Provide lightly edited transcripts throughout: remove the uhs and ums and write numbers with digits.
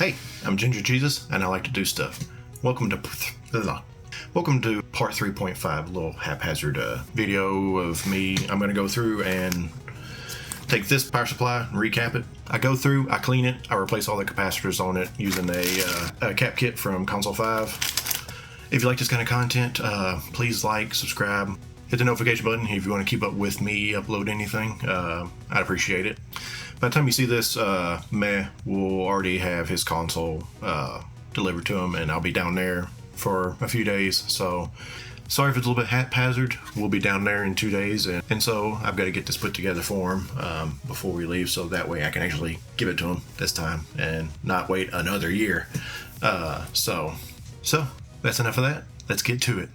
Hey, I'm Ginger Jesus, and I like to do stuff. Welcome to part 3.5, a little haphazard video of me. I'm going to go through and take this power supply and recap it. I go through, I clean it, I replace all the capacitors on it using a cap kit from Console 5. If you like this kind of content, please like, subscribe, hit the notification button if you want to keep up with me upload anything. I'd appreciate it. By the time you see this, M.E.H will already have his console delivered to him, and I'll be down there for a few days. So sorry if it's a little bit haphazard. We'll be down there in 2 days, and so I've got to get this put together for him before we leave, so that way I can actually give it to him this time and not wait another year. So that's enough of that. Let's get to it.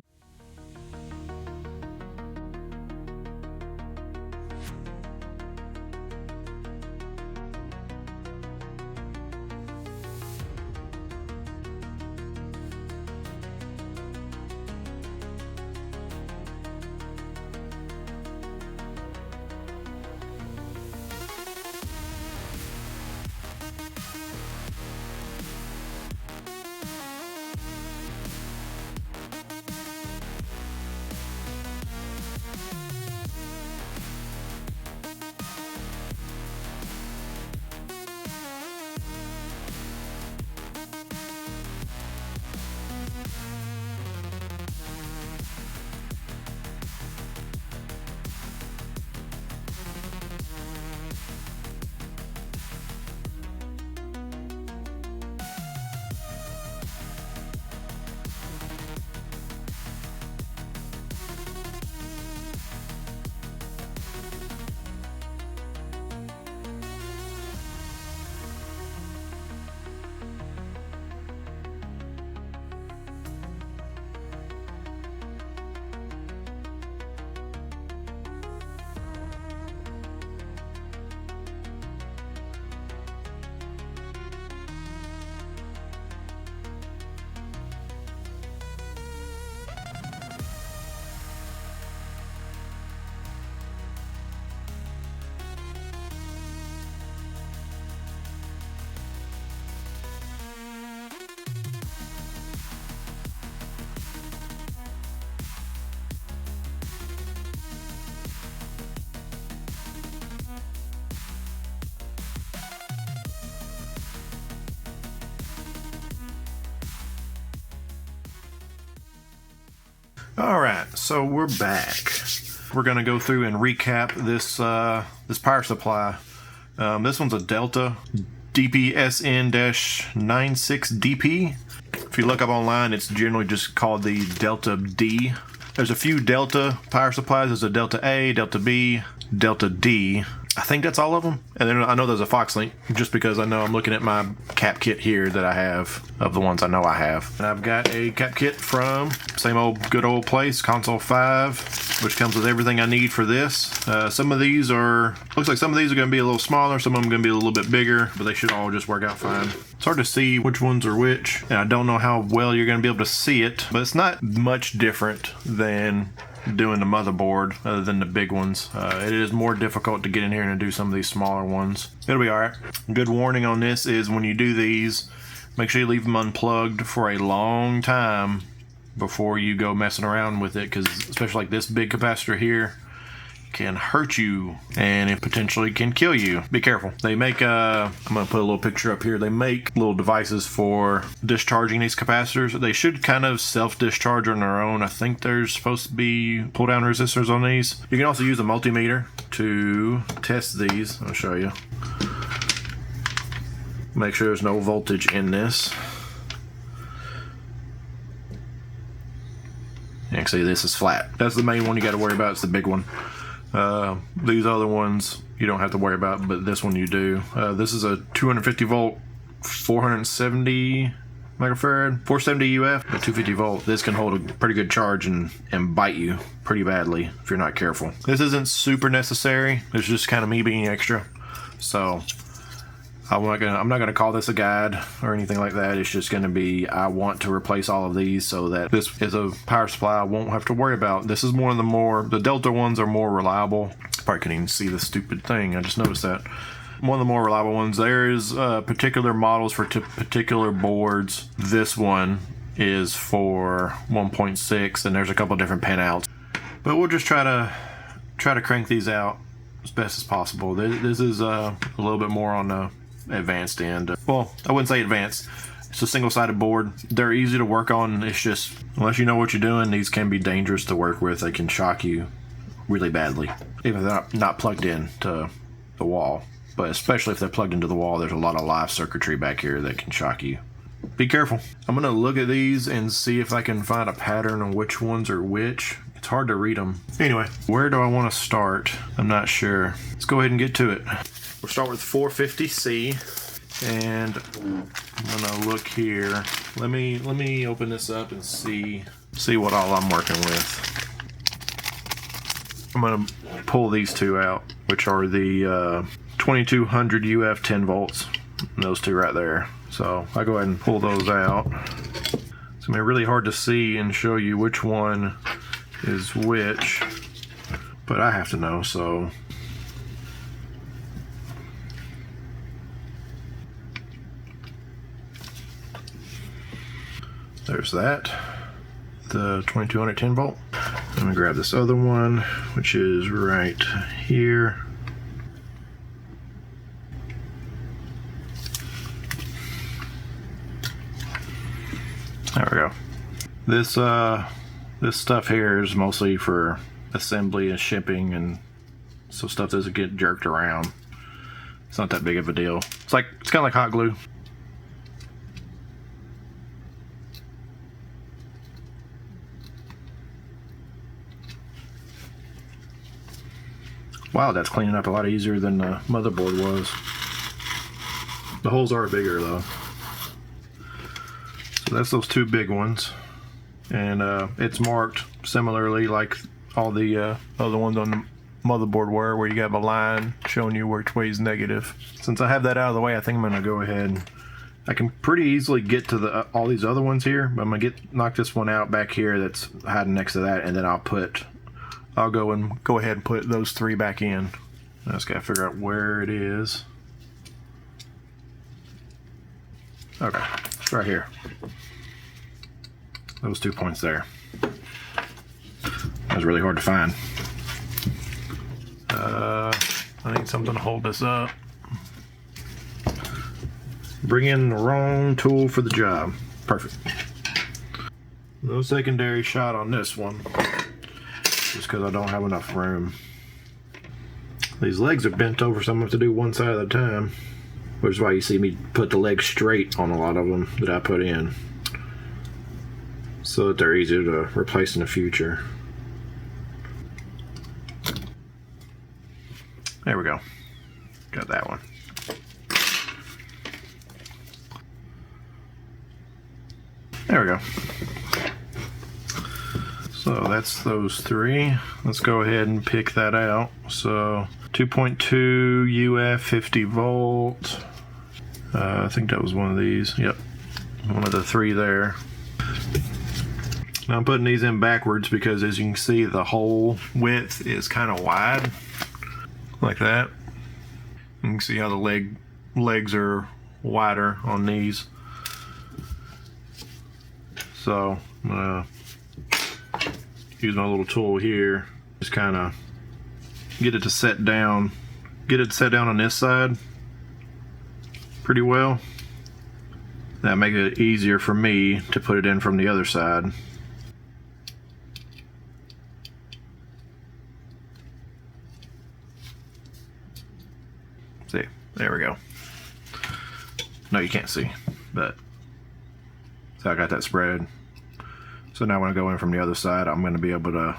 Alright, so we're back. We're going to go through and recap this power supply. This one's a Delta DPSN-96DP. If you look up online, it's generally just called the Delta D. There's a few Delta power supplies. There's a Delta A, Delta B, Delta D. I think that's all of them. And then I know there's a Foxlink, just because I know I'm looking at my cap kit here that I have of the ones I know I have. And I've got a cap kit from same old good old place, Console 5, which comes with everything I need for this. Some of these looks like some of these are going to be a little smaller, some of them are going to be a little bit bigger, but they should all just work out fine. It's hard to see which ones are which, and I don't know how well you're going to be able to see it, but it's not much different than doing the motherboard other than the big ones. It is more difficult to get in here and do some of these smaller ones. It'll be alright. Good warning on this is when you do these, make sure you leave them unplugged for a long time before you go messing around with it, because especially like this big capacitor here can hurt you and it potentially can kill you. Be careful. They make I'm gonna put a little picture up here. They make little devices for discharging these capacitors. They should kind of self-discharge on their own. I think there's supposed to be pull down resistors on these. You can also use a multimeter to test these. I'll show you. Make sure there's no voltage in this. You can see this is flat. That's the main one you got to worry about. It's the big one. These other ones you don't have to worry about, but this one you do. This is a 250 volt, 470 megafarad, 470 UF, but 250 volt. This can hold a pretty good charge and bite you pretty badly if you're not careful. This isn't super necessary. It's just kind of me being extra. So I'm not gonna call this a guide or anything like that. It's just gonna be, I want to replace all of these so that this is a power supply I won't have to worry about. This is one of the Delta ones are more reliable. Probably couldn't even see the stupid thing. I just noticed that. one of the more reliable ones. There's particular models for particular boards. This one is for 1.6, and there's a couple different pin outs. But we'll just try to crank these out as best as possible. This is a little bit more on the advanced end. Well, I wouldn't say advanced. It's a single-sided board. They're easy to work on. It's just, unless you know what you're doing, these can be dangerous to work with. They can shock you really badly, even if they're not plugged in to the wall. But especially if they're plugged into the wall, there's a lot of live circuitry back here that can shock you. Be careful. I'm gonna look at these and see if I can find a pattern on which ones are which. It's hard to read them. Anyway, where do I want to start? I'm not sure. Let's go ahead and get to it. We'll start with 450C, and I'm gonna look here. Let me open this up and see what all I'm working with. I'm gonna pull these two out, which are the 2200 UF 10 volts. Those two right there. So I'll go ahead and pull those out. It's gonna be really hard to see and show you which one is which, but I have to know, so. There's that, the 2200 10 volt. I'm gonna grab this other one, which is right here. There we go. This stuff here is mostly for assembly and shipping, and so stuff doesn't get jerked around. It's not that big of a deal. It's kind of like hot glue. Wow, that's cleaning up a lot easier than the motherboard was. The holes are bigger though. So that's those two big ones, and it's marked similarly like all the other ones on the motherboard were, where you got a line showing you which way is negative. Since I have that out of the way, I think I'm gonna go ahead and I can pretty easily get to all these other ones here, but I'm gonna knock this one out back here that's hiding next to that, and then I'll go ahead and put those three back in. I just gotta figure out where it is. Okay, it's right here. Those 2 points there. That was really hard to find. I need something to hold this up. Bring in the wrong tool for the job. Perfect. No secondary shot on this one, just because I don't have enough room. These legs are bent over, so I'm going to have to do one side at a time, which is why you see me put the legs straight on a lot of them that I put in, so that they're easier to replace in the future. There we go. Got that one. There we go. So that's those three. Let's go ahead and pick that out. So 2.2 UF 50 volt. I think that was one of these. Yep. One of the three there. Now I'm putting these in backwards because, as you can see, the hole width is kind of wide. Like that. You can see how the legs are wider on these. So I'm gonna use my little tool here, just kind of get it set down on this side pretty well. That make it easier for me to put it in from the other side. See, there we go. No, you can't see, but so I got that spread. So now when I go in from the other side, I'm going to be able to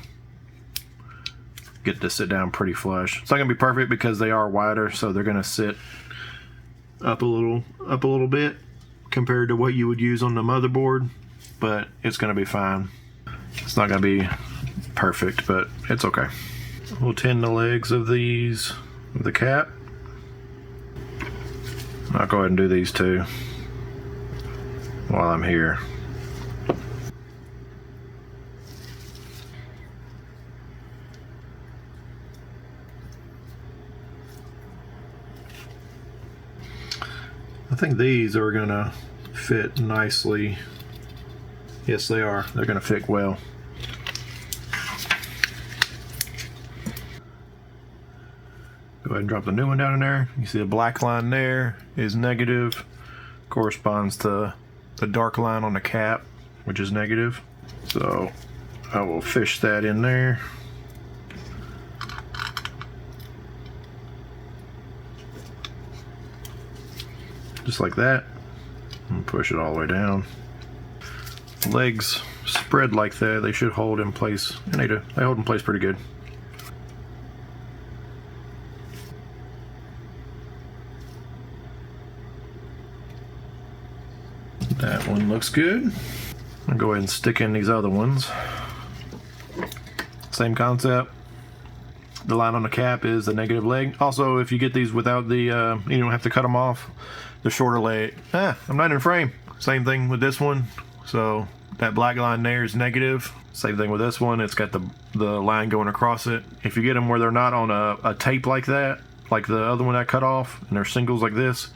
get to sit down pretty flush. It's not going to be perfect because they are wider, so they're going to sit up a little bit compared to what you would use on the motherboard, but it's going to be fine. It's not going to be perfect, but it's okay. We'll tin the legs of these with the cap. I'll go ahead and do these two while I'm here. think these are gonna fit nicely. Yes, they are. They're gonna fit well. Go ahead and drop the new one down in there. You see the black line there is negative, corresponds to the dark line on the cap, which is negative. So I will fish that in there. Just like that, and push it all the way down. Legs spread like that, they should hold in place, and they do. They hold in place pretty good. That one looks good. I'll go ahead and stick in these other ones. Same concept. The line on the cap is the negative leg. Also, if you get these without the, you don't have to cut them off. The shorter leg, I'm not in frame. Same thing with this one. So that black line there is negative. Same thing with this one. It's got the line going across it. If you get them where they're not on a tape like that, like the other one I cut off, and they're singles like this,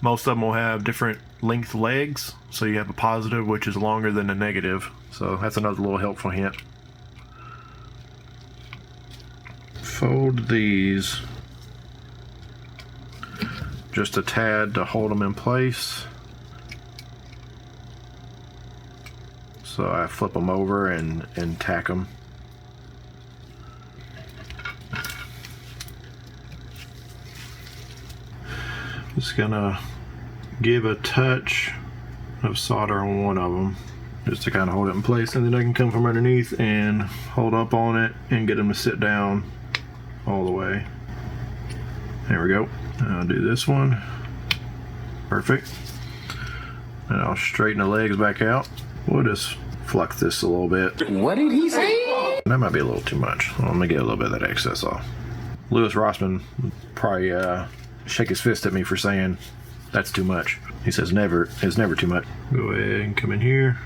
most of them will have different length legs. So you have a positive, which is longer than a negative. So that's another little helpful hint. Fold these just a tad to hold them in place. So I flip them over and tack them. Just gonna give a touch of solder on one of them just to kind of hold it in place, and then I can come from underneath and hold up on it and get them to sit down all the way. There we go. I'll do this one. Perfect. And I'll straighten the legs back out. We'll just flex this a little bit. What did he say? That might be a little too much. Let me get a little bit of that excess off. Lewis Rossman would probably shake his fist at me for saying that's too much. He says never, it's never too much. Go ahead and come in here.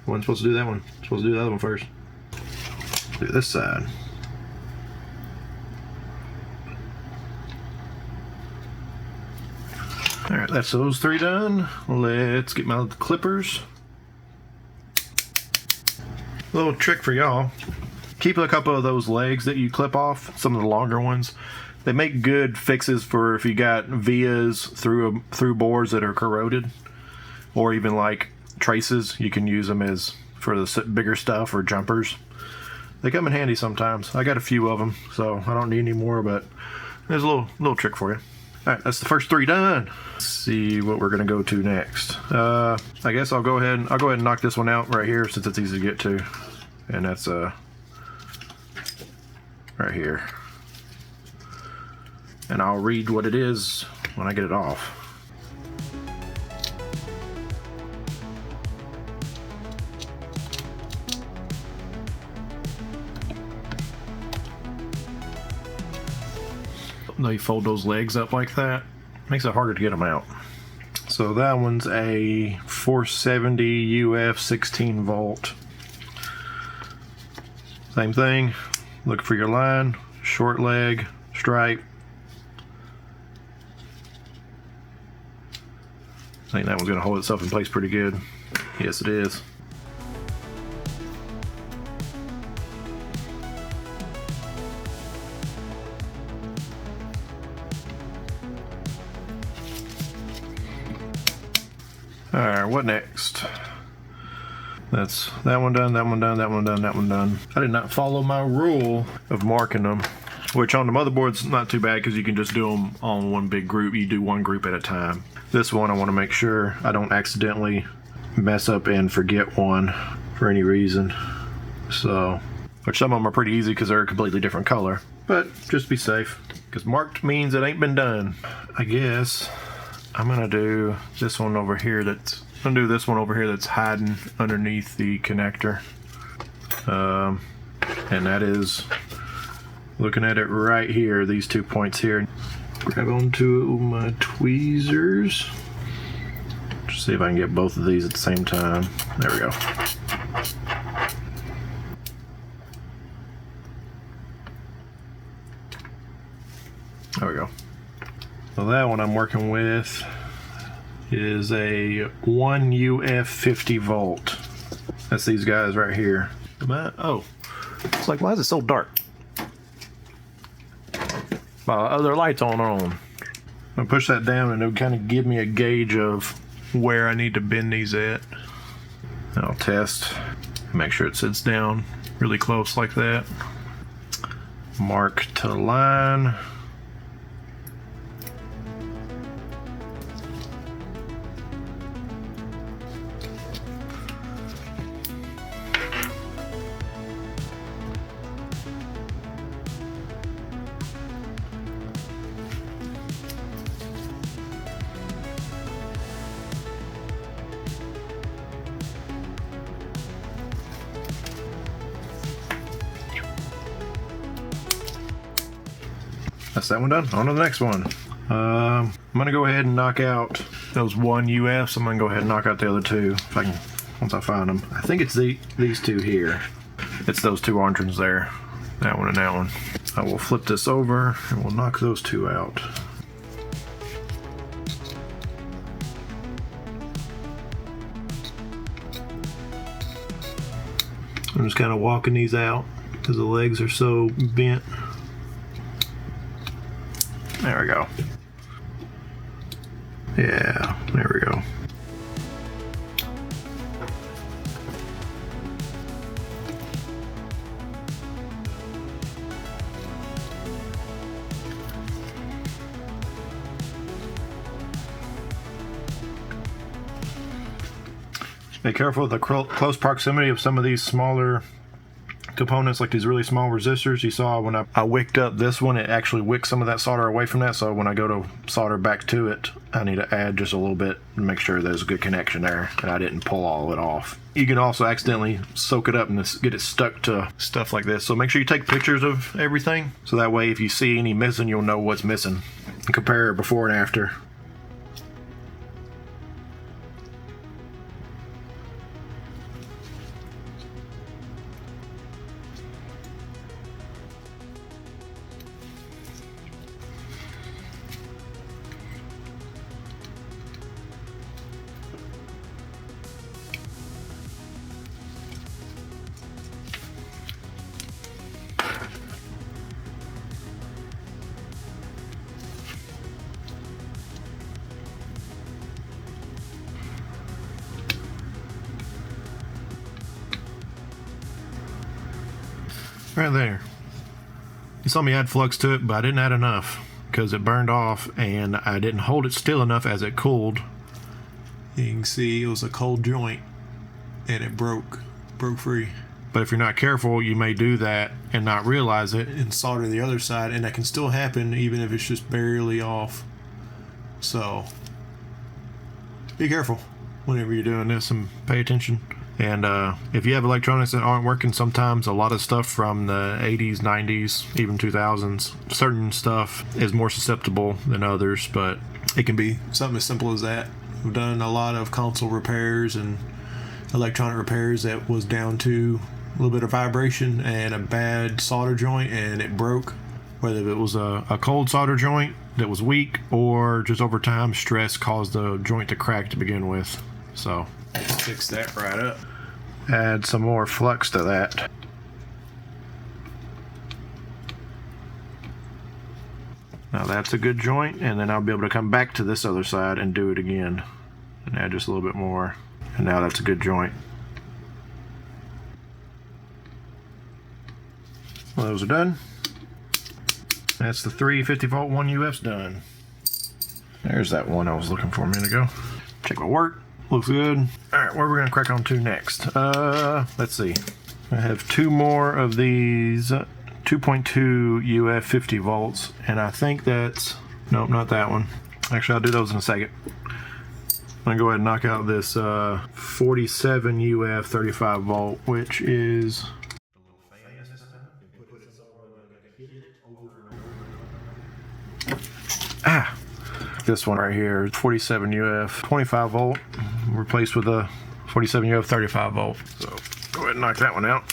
Wasn't supposed to do that one. Supposed to do the other one first. Do this side. Alright, that's those three done. Let's get my clippers. A little trick for y'all. Keep a couple of those legs that you clip off, some of the longer ones. They make good fixes for if you got vias through boards that are corroded, or even like traces. You can use them as for the bigger stuff or jumpers. They come in handy sometimes. I got a few of them, so I don't need any more, but there's a little trick for you. Alright, that's the first three done. Let's see what we're gonna go to next. I guess I'll go ahead and knock this one out right here since it's easy to get to. And that's right here. And I'll read what it is when I get it off. They fold those legs up like that. Makes it harder to get them out. So that one's a 470 UF 16 volt. Same thing. Look for your line, short leg, stripe. I think that one's gonna hold itself in place pretty good. Yes, it is. Alright, what next? That's that one done, that one done, that one done, that one done. I did not follow my rule of marking them, which on the motherboard's not too bad because you can just do them on one big group. You do one group at a time. This one I want to make sure I don't accidentally mess up and forget one for any reason. So, which some of them are pretty easy because they're a completely different color. But just be safe, because marked means it ain't been done. I guess I'm gonna do this one over here that's hiding underneath the connector. And that is, looking at it right here, these 2 points here. Grab onto my tweezers. Just see if I can get both of these at the same time. There we go. There we go. So that one I'm working with is a 1UF 50 volt. That's these guys right here. Oh, it's like, why is it so dark? My other light's on. I'm gonna push that down and it'll kind of give me a gauge of where I need to bend these at. And I'll test, make sure it sits down really close like that. Mark to line. That's that one done. On to the next one. I'm gonna go ahead and knock out those 1UFs. I'm gonna go ahead and knock out the other two if I can, once I find them. I think it's these two here. It's those two orange ones there. That one and that one. I will flip this over and we'll knock those two out. I'm just kind of walking these out because the legs are so bent. There we go. Yeah, there we go. Be careful of the close proximity of some of these smaller components, like these really small resistors. You saw when I wicked up this one, it actually wicked some of that solder away from that, so when I go to solder back to it, I need to add just a little bit and make sure there's a good connection there and I didn't pull all of it off. You can also accidentally soak it up and get it stuck to stuff like this, so make sure you take pictures of everything so that way if you see any missing, you'll know what's missing and compare before and after. Right there. You saw me add flux to it, but I didn't add enough because it burned off and I didn't hold it still enough as it cooled. You can see it was a cold joint and it broke free. But if you're not careful, you may do that and not realize it and solder the other side, and that can still happen even if it's just barely off. So be careful whenever you're doing this and pay attention. And if you have electronics that aren't working, sometimes a lot of stuff from the 80s, 90s, even 2000s, certain stuff is more susceptible than others, but it can be something as simple as that. We've done a lot of console repairs and electronic repairs that was down to a little bit of vibration and a bad solder joint and it broke. Whether it was a cold solder joint that was weak or just over time stress caused the joint to crack to begin with. So fix that right up. Add some more flux to that. Now that's a good joint, and then I'll be able to come back to this other side and do it again and add just a little bit more. And now that's a good joint. Well, those are done. That's the 3 50 volt 1UFs done. There's that one I was looking for a minute ago. Check my work. Looks good. Alright, where are we going to crack on to next? Let's see. I have two more of these 2.2 UF 50 volts, and I think that's... Nope, not that one. Actually, I'll do those in a second. I'm going to go ahead and knock out this 47 UF 35 volt, which is... This one right here, 47 UF 25 volt, replaced with a 47 UF 35 volt. So go ahead and knock that one out.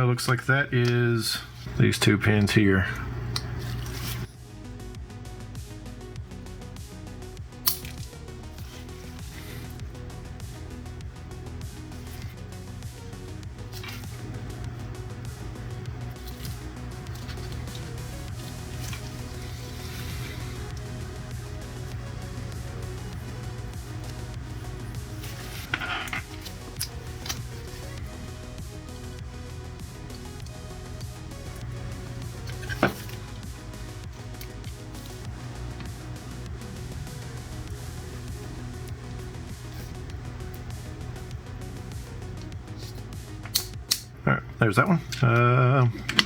Looks like that is these two pins here. there's that one.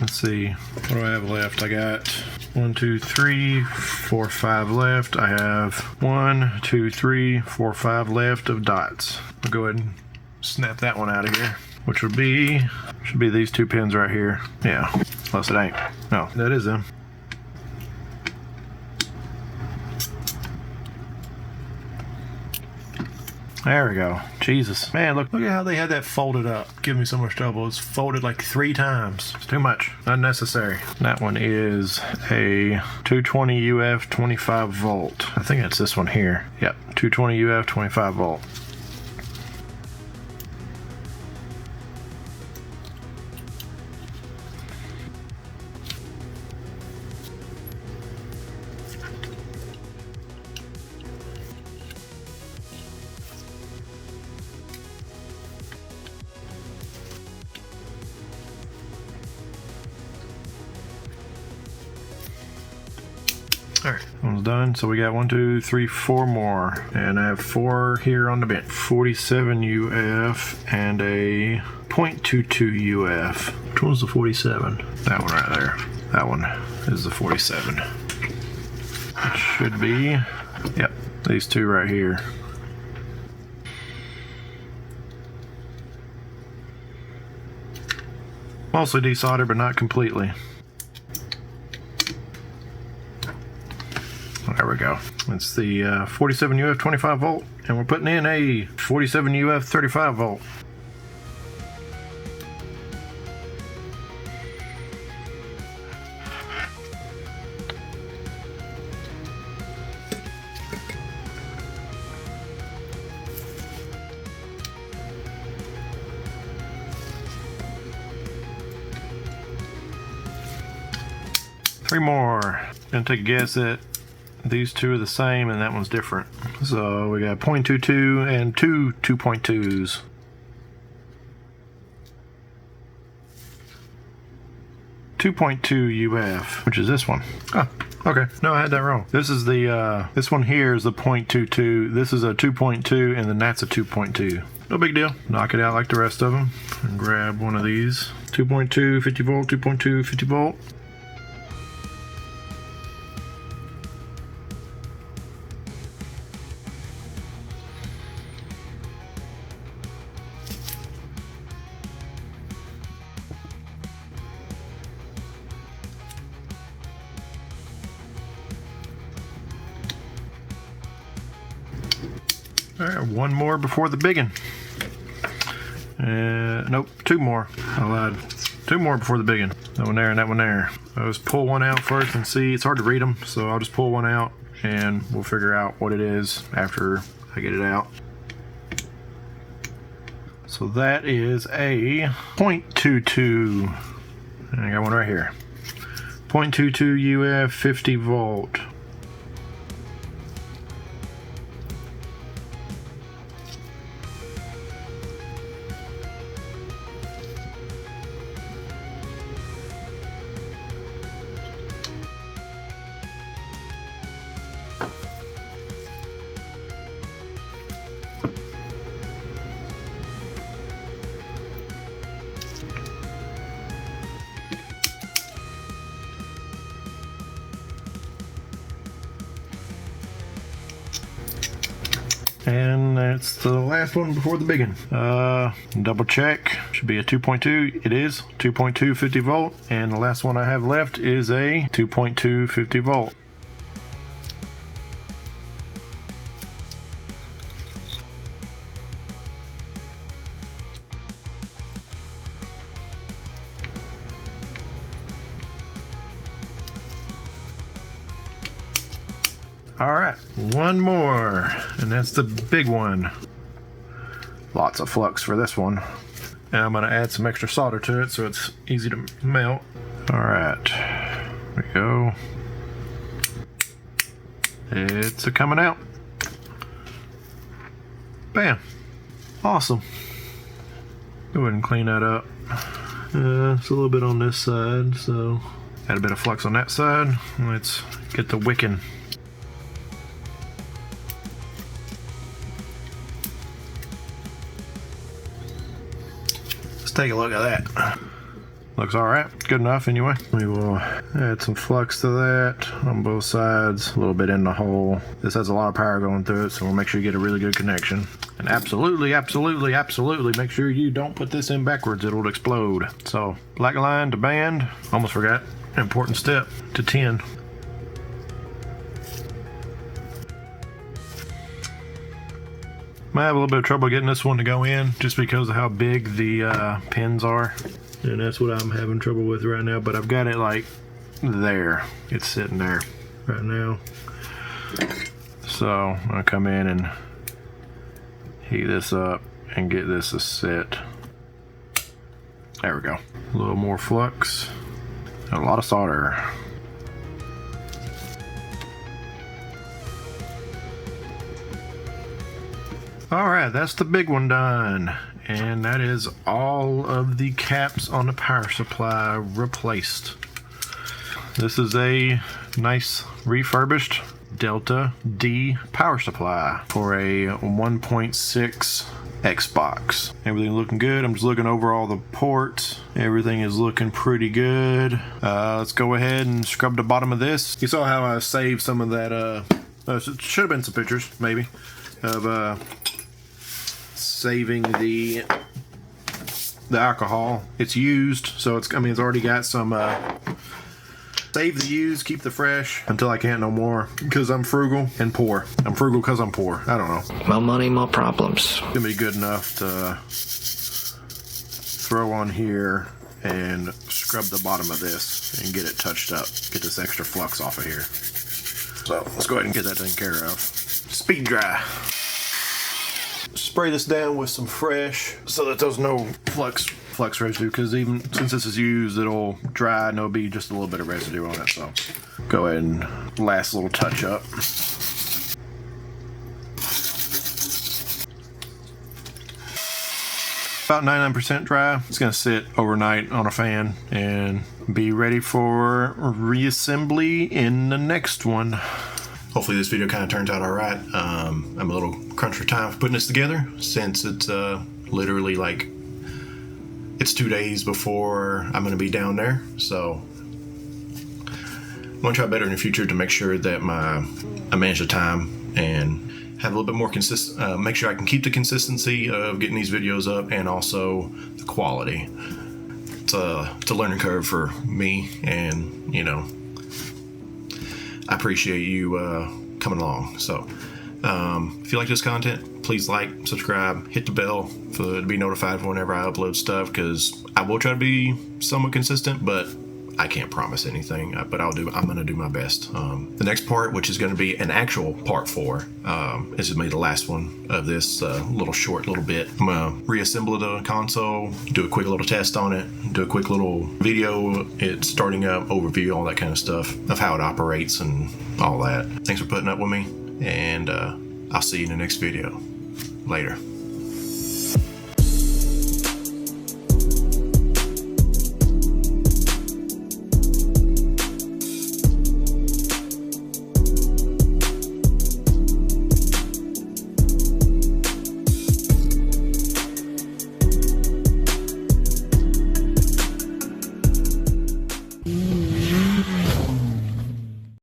Let's see, what do I have left? I got 1, 2, 3, 4, 5 left. I have 1, 2, 3, 4, 5 left of dots. I'll go ahead and snap that one out of here, which should be these 2 pins right here. Yeah, unless it ain't. No, that is them. There we go. Jesus. Man, look at how they had that folded up. Give me so much trouble. It's folded like 3 times. It's too much. Unnecessary. That one is a 220 UF 25 volt. I think that's this one here. Yep, 220 UF 25 volt. Alright, one's done. So we got 1, 2, 3, 4 more. And I have 4 here on the bench. 47 UF and a 0.22 UF. Which one's the 47? That one right there. That one is the 47. It should be, yep, these 2 right here. Mostly desoldered, but not completely. There we go. It's the 47 UF 25 volt, and we're putting in a 47 UF 35 volt. Three more. Gonna take a guess at these 2 are the same and that one's different. So we got 0.22 and 2 2.2s. UF, which is this one. Oh, okay. No, I had that wrong. This is the this one here is the 0.22. This is a 2.2, and then that's a 2.2. No big deal. Knock it out like the rest of them and grab one of these. 2.2 50 volt, 2.2 50 volt. All right, 1 more before the big one. Nope, 2 more. I lied. 2 more before the big one. That one there and that one there. I'll just pull one out first and see. It's hard to read them, so I'll just pull one out and we'll figure out what it is after I get it out. So that is a 0.22. And I got one right here. 0.22 UF 50 volt. And that's the last one before the big one. Double check. Should be a 2.2. It is 2.2 50 volt. And the last one I have left is a 2.2 50 volt. All right, one more, and that's the big one. Lots of flux for this one. And I'm gonna add some extra solder to it so it's easy to melt. All right, there we go. It's coming out. Bam, awesome. Go ahead and clean that up. It's a little bit on this side, so add a bit of flux on that side. Let's get the wicking. Take a look at that. Looks all right, good enough anyway. We will add some flux to that on both sides, a little bit in the hole. This has a lot of power going through it, so we'll make sure you get a really good connection. And absolutely make sure you don't put this in backwards, it'll explode. So black line to band, almost forgot, important step, to 10. Might have a little bit of trouble getting this one to go in just because of how big the pins are. And that's what I'm having trouble with right now, but I've got it like there. It's sitting there right now. So I'll come in and heat this up and get this to sit. There we go. A little more flux. A lot of solder. Alright, that's the big one done. And that is all of the caps on the power supply replaced. This is a nice refurbished Delta D power supply for a 1.6 Xbox. Everything looking good. I'm just looking over all the ports. Everything is looking pretty good. Let's go ahead and scrub the bottom of this. You saw how I saved some of that, should have been some pictures, maybe, of saving the alcohol. It's used, so it's already got some save the used, keep the fresh until I can't no more, because I'm frugal and poor. I'm frugal because I'm poor. I don't know. More money, more problems. It's gonna be good enough to throw on here and scrub the bottom of this and get it touched up, get this extra flux off of here. So let's go ahead and get that taken care of. Speed dry. Spray this down with some fresh so that there's no flux residue, because even since this is used, it'll dry and there'll be just a little bit of residue on it. So go ahead and last little touch up. About 99% dry. It's gonna sit overnight on a fan and be ready for reassembly in the next one. Hopefully this video kind of turns out all right. I'm a little crunched for time for putting this together, since it's literally like, it's 2 days before I'm gonna be down there. So I'm gonna try better in the future to make sure that I manage the time and have a little bit more consistent, make sure I can keep the consistency of getting these videos up, and also the quality. It's a learning curve for me, and you know, I appreciate you coming along. So if you like this content, please like, subscribe, hit the bell to be notified whenever I upload stuff, because I will try to be somewhat consistent, but I can't promise anything, but I'm going to do my best. The next part, which is going to be an actual part 4, this is maybe the last one of this little bit. I'm going to reassemble the console, do a quick little test on it, do a quick little video, it's starting up, overview, all that kind of stuff, of how it operates and all that. Thanks for putting up with me, and I'll see you in the next video. Later.